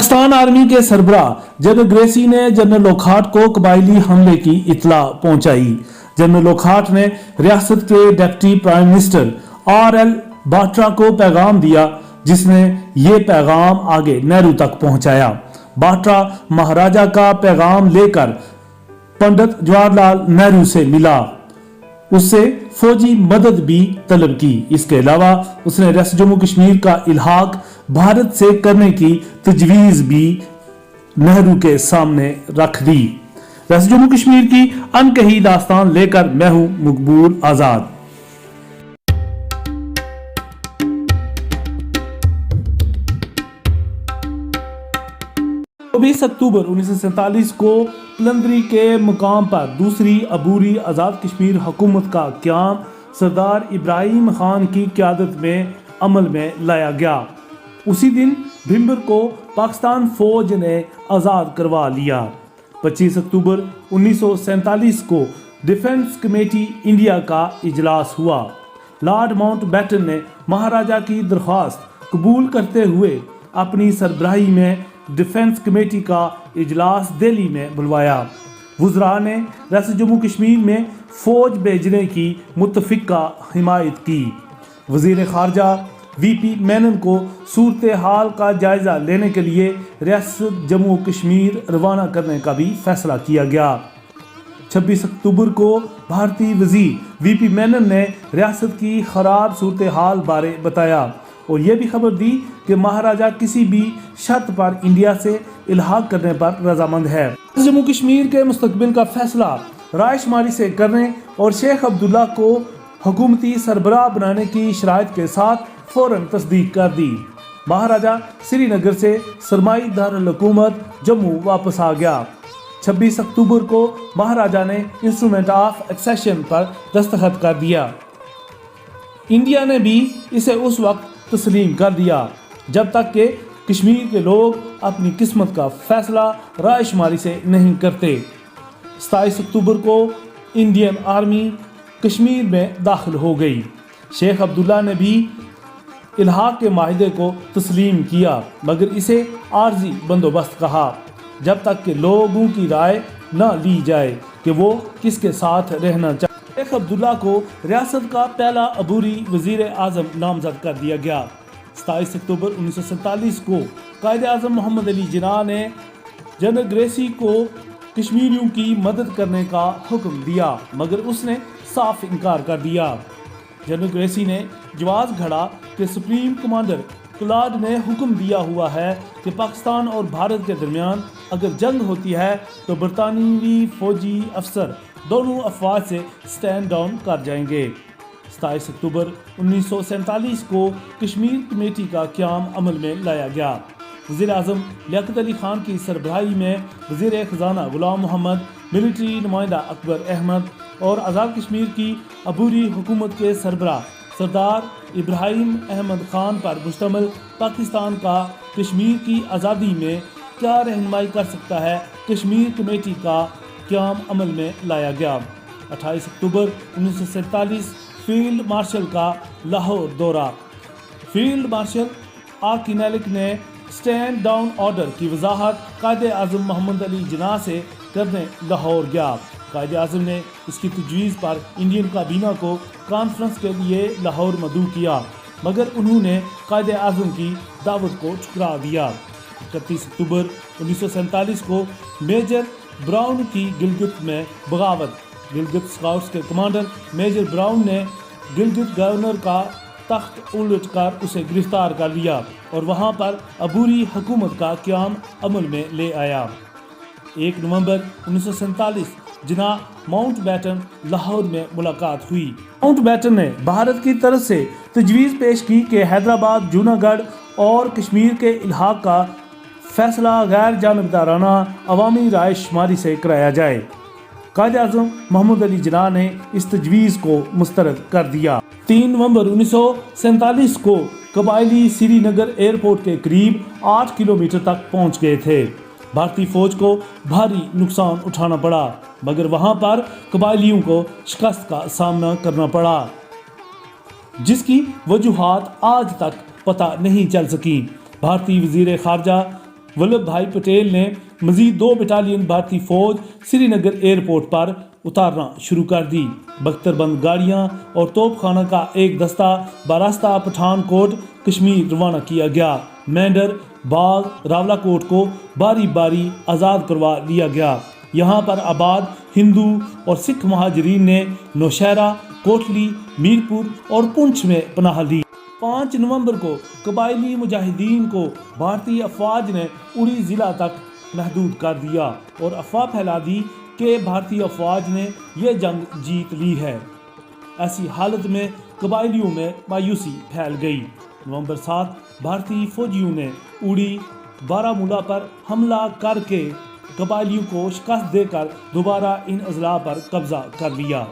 Pakistan army के सरबराह general Gracy ने general लोखाट को कबायली हमले की इत्तला पहुंचाई। जनरल लोखाट ने रियासत के डिप्टी प्राइम मिनिस्टर RL बाट्रा को पैगाम दिया, जिसने ये पैगाम आगे नेहरू तक पहुंचाया। बाट्रा महाराजा का पैगाम लेकर पंडित जवाहरलाल नेहरू से मिला, उससे फौजी मदद भी तलब की। इसके अलावा उसने रियासत जम्मू कश्मीर का इल्हाक भारत से करने की तजवीज भी नेहरू के सामने रख दी। रियासत जम्मू कश्मीर की अनकही दास्तान लेकर मैं हूं मकबूल आजाद। 24 अक्टूबर 1947 को पलंदरी के मुकाम पर दूसरी अबूरी आज़ाद कश्मीर हुकूमत का क़याम सरदार इब्राहिम खान की क़यादत में अमल में लाया गया। उसी दिन भिंबर को पाकिस्तान फौज ने आज़ाद करवा लिया। 25 अक्टूबर 1947 को डिफेंस कमेटी इंडिया का इजलास हुआ। लॉर्ड माउंटबेटन ने महाराजा की दरख्वास्त कबूल करते हुए अपनी सरबराही में डिफेंस कमेटी का इजलास दिल्ली में बुलवाया। वुज़रा ने रियासत जम्मू कश्मीर में फ़ौज भेजने की मुत्तफ़िक़ा हिमायत की। वज़ीर ख़ारजा VP मेनन को सूरत हाल का जायज़ा लेने के लिए रियासत जम्मू कश्मीर रवाना करने का भी फैसला किया गया। 26 अक्टूबर को भारतीय वज़ीर VP मेनन ने रियासत की ख़राब सूरत हाल बारे बताया और यह भी खबर दी कि महाराजा किसी भी शर्त पर इंडिया से इल्हाक करने पर रजामंद है। जम्मू कश्मीर के मुस्तकबिल का फैसला रायशुमारी से करने और शेख अब्दुल्ला को हुकूमती सरबराह बनाने की शराइत के साथ फौरन तस्दीक कर दी। महाराजा श्रीनगर से सरमाई दारुल हुकूमत जम्मू वापस आ गया। 26 अक्टूबर को महाराजा ने इंस्ट्रूमेंट ऑफ एक्सेशन पर दस्तखत कर दिया। इंडिया ने भी इसे उस वक्त तस्लीम कर दिया जब तक कि कश्मीर के लोग अपनी किस्मत का फैसला रायशुमारी से नहीं करते। 27 अक्टूबर को इंडियन आर्मी कश्मीर में दाखिल हो गई। शेख अब्दुल्ला ने भी इल्हाक के माहिदे को तस्लीम किया, मगर इसे आर्जी बंदोबस्त कहा जब तक कि लोगों की राय न ली जाए कि वो किसके साथ रहना चाहते। शेख अब्दुल्ला को रियासत का पहला अबूरी वज़ीर आज़म नामजद कर दिया गया। 27 अक्टूबर 1947 को कायदे आज़म मोहम्मद अली जिन्ना ने जनरल ग्रेसी को कश्मीरियों की मदद करने का हुक्म दिया, मगर उसने साफ इनकार कर दिया। जनरल ग्रेसी ने जवाब घड़ा कि सुप्रीम कमांडर क्लॉड ने हुक्म दिया हुआ है कि पाकिस्तान और भारत के दरमियान अगर जंग होती है तो बरतानवी फौजी अफसर दोनों अफवाज से स्टैंड डाउन कर जाएंगे। 27 अक्टूबर 1947 को कश्मीर कमेटी का क़याम अमल में लाया गया। वज़ीर आज़म लियाकत अली खान की सरबराही में वज़ीर ख़जाना गुलाम मोहम्मद, मिलिट्री नुमाइंदा अकबर अहमद और आज़ाद कश्मीर की अबूरी हुकूमत के सरबराह सरदार इब्राहिम अहमद खान पर मुश्तमिल पाकिस्तान का कश्मीर की आज़ादी में क्या रहनुमाई कर सकता है, कश्मीर कमेटी का क़याम अमल में लाया गया। 28 अक्टूबर 1947 फील्ड मार्शल का लाहौर दौरा। फील्ड मार्शल किनेलिक ने स्टैंड डाउन ऑर्डर की वजाहत कायदे आज़म मोहम्मद अली जिन्ना से करने लाहौर गया। कायदे आज़म ने इसकी तजवीज़ पर इंडियन काबीना को कॉन्फ्रेंस के लिए लाहौर मदऊ किया, मगर उन्होंने कायदे आज़म की दावत को ठुकरा दिया। 31 अक्टूबर 1947 को मेजर ब्राउन की गिलगित में बगावत। गिलगित स्काउट्स के कमांडर मेजर ब्राउन ने गिलगित गवर्नर का तख्त उलट कर उसे गिरफ्तार कर लिया और वहां पर अबूरी हुकूमत का क़याम अमल में ले आया। 1 नवंबर 1947 जिन्ना माउंटबेटन लाहौर में मुलाकात हुई। माउंटबेटन ने भारत की तरफ से तजवीज़ पेश की कि हैदराबाद, जूनागढ़ और कश्मीर के इल्हाक का फैसला गैर जानिबदाराना अवामी राय शुमारी से कराया जाए। कायदे आज़म मोहम्मद अली जिन्ना ने इस तजवीज़ को मुस्तरद कर दिया। 3 नवंबर 1947 को कबायली श्रीनगर एयरपोर्ट के करीब 8 किलोमीटर तक पहुंच गए थे। भारतीय फौज को भारी नुकसान उठाना पड़ा, मगर वहां पर कबायलियों को शिकस्त का सामना करना पड़ा, जिसकी वजूहात आज तक पता नहीं चल सकी। भारतीय वज़ीर ख़ारजा ولبھ بھائی پٹیل نے مزید 2 بٹالین بھارتی فوج سری نگر ایئرپورٹ پر اتارنا شروع کر دی۔ بختر بند گاڑیاں اور توپ خانہ کا ایک دستہ براستہ پٹھان کوٹ کشمیر روانہ کیا گیا۔ مینڈر، باغ، راولہ کوٹ کو باری باری آزاد کروا لیا گیا۔ یہاں پر آباد ہندو اور سکھ مہاجرین نے نوشہرہ، کوٹلی، میرپور اور پونچھ میں پناہ لی۔ 5 نومبر کو قبائلی مجاہدین کو بھارتی افواج نے اڑی ضلع تک محدود کر دیا اور افواہ پھیلا دی کہ بھارتی افواج نے یہ جنگ جیت لی ہے۔ ایسی حالت میں قبائلیوں میں مایوسی پھیل گئی۔ نومبر 7 بھارتی فوجیوں نے اڑی، بارامولہ پر حملہ کر کے قبائلیوں کو شکست دے کر دوبارہ ان اضلاع پر قبضہ کر لیا۔